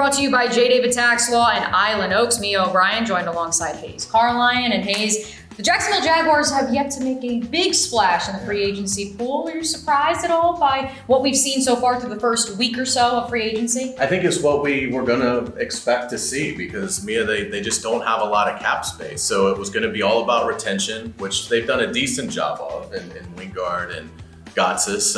brought to you by J. David Tax Law and Island Oaks. Mia O'Brien joined alongside Hayes Carlyon. And Hayes, the Jacksonville Jaguars have yet to make a big splash in the free agency pool. Are you surprised at all by what we've seen so far through the first week or so of free agency? I think it's what we were going to expect to see because, Mia, they just don't have a lot of cap space. So it was going to be all about retention, which they've done a decent job of in Wingard and Gotsis,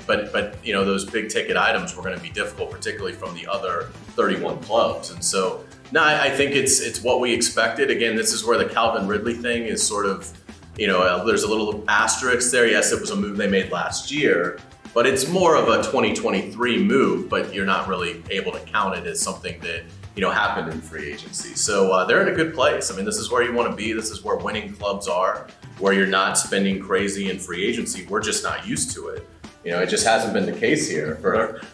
but you know, those big ticket items were going to be difficult, particularly from the other 31 clubs. And so, no, I think it's what we expected. Again, this is where the Calvin Ridley thing is sort of, you know, there's a little asterisk there. Yes, it was a move they made last year, but it's more of a 2023 move, but you're not really able to count it as something that, you know, happened in free agency. So they're in a good place. I mean, this is where you want to be. This is where winning clubs are, where you're not spending crazy in free agency. We're just not used to it. You know, it just hasn't been the case here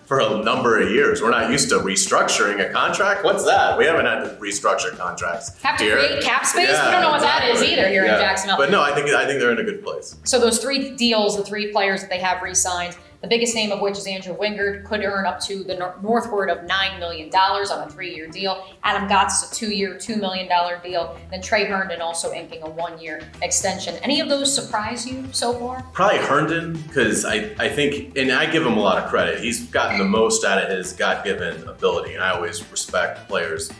for a number of years. We're not used to restructuring a contract. What's that? We haven't had to restructure contracts. Have to create cap space? Yeah, we don't know what that is either here in Jacksonville. But no, I think they're in a good place. So those three deals, the three players that they have re-signed, the biggest name of which is Andrew Wingard, could earn up to the northward of $9 million on a 3-year deal. Adam Gotts, a 2-year, $2 million deal. Then Trey Herndon also inking a 1-year extension. Any of those surprise you so far? Probably Herndon, because I think, and I give him a lot of credit, he's gotten the most out of his God-given ability, and I always respect players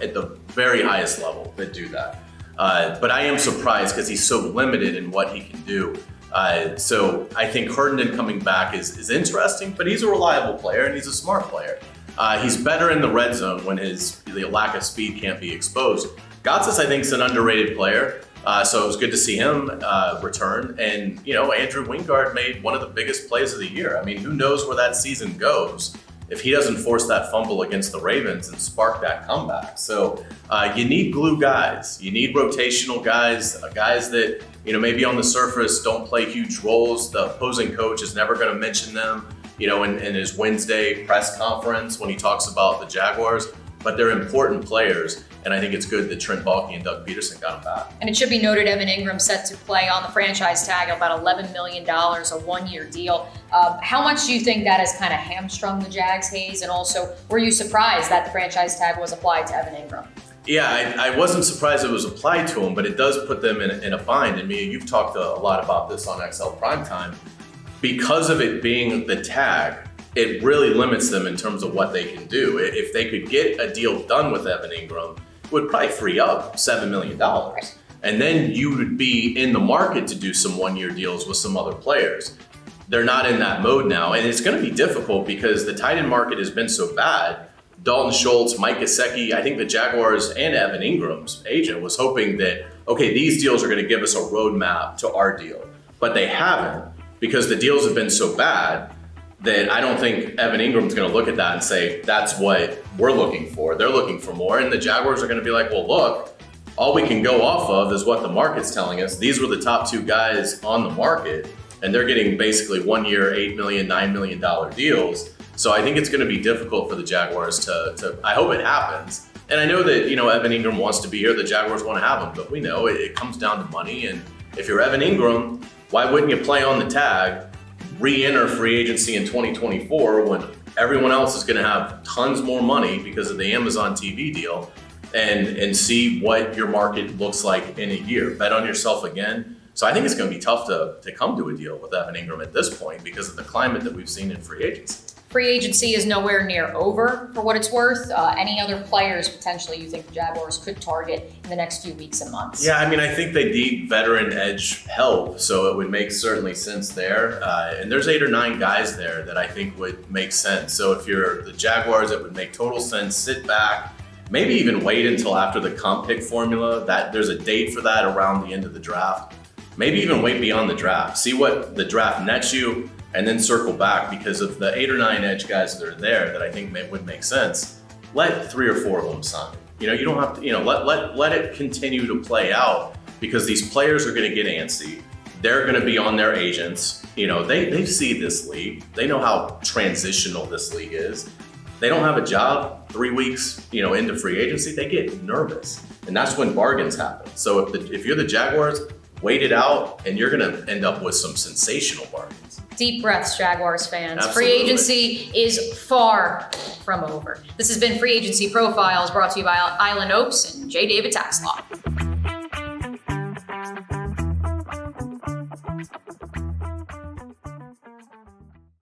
at the very highest level that do that. But I am surprised because he's so limited in what he can do. So I think Herndon coming back is interesting, but he's a reliable player and he's a smart player. He's better in the red zone when the lack of speed can't be exposed. Gotsis, I think, is an underrated player, so it was good to see him return. And, you know, Andrew Wingard made one of the biggest plays of the year. I mean, who knows where that season goes if he doesn't force that fumble against the Ravens and spark that comeback. So you need glue guys. You need rotational guys, guys that, you know, maybe on the surface don't play huge roles. The opposing coach is never going to mention them, you know, in his Wednesday press conference when he talks about the Jaguars. But they're important players, and I think it's good that Trent Baalke and Doug Peterson got them back. And it should be noted, Evan Ingram set to play on the franchise tag of about $11 million, a 1-year deal. How much do you think that has kind of hamstrung the Jags, Hayes? And also, were you surprised that the franchise tag was applied to Evan Ingram? Yeah, I wasn't surprised it was applied to him, but it does put them in a bind. And Mia, you've talked a lot about this on XL Primetime. Because of it being the tag, it really limits them in terms of what they can do. If they could get a deal done with Evan Ingram, it would probably free up $7 million. And then you would be in the market to do some 1-year deals with some other players. They're not in that mode now, and it's going to be difficult because the tight end market has been so bad. Dalton Schultz, Mike Gesicki, I think the Jaguars and Evan Ingram's agent was hoping that, okay, these deals are going to give us a roadmap to our deal. But they haven't, because the deals have been so bad that I don't think Evan Ingram's going to look at that and say, that's what we're looking for. They're looking for more. And the Jaguars are going to be like, well, look, all we can go off of is what the market's telling us. These were the top 2 guys on the market, and they're getting basically 1-year, $8 million, $9 million deals. So I think it's going to be difficult for the Jaguars to I hope it happens. And I know that, you know, Evan Ingram wants to be here. The Jaguars want to have him, but we know it comes down to money. And if you're Evan Ingram, why wouldn't you play on the tag, re-enter free agency in 2024 when everyone else is going to have tons more money because of the Amazon TV deal and see what your market looks like in a year? Bet on yourself again. So I think it's going to be tough to come to a deal with Evan Ingram at this point because of the climate that we've seen in free agency. Free agency is nowhere near over for what it's worth. Any other players potentially you think the Jaguars could target in the next few weeks and months? Yeah, I mean, I think they need veteran edge help, so it would make certainly sense there. And there's 8 or 9 guys there that I think would make sense. So if you're the Jaguars, it would make total sense. Sit back, maybe even wait until after the comp pick formula. That there's a date for that around the end of the draft. Maybe even wait beyond the draft. See what the draft nets you, and then circle back because of the 8 or 9 edge guys that are there that I think would make sense. Let 3 or 4 of them sign. You know, you don't have to, you know, let it continue to play out because these players are going to get antsy. They're going to be on their agents. You know, they see this league. They know how transitional this league is. They don't have a job 3 weeks, you know, into free agency. They get nervous, and that's when bargains happen. So if you're the Jaguars, wait it out, and you're going to end up with some sensational bargains. Deep breaths, Jaguars fans. Absolutely. Free agency is far from over. This has been Free Agency Profiles, brought to you by Island Oaks and J. David Tax Law.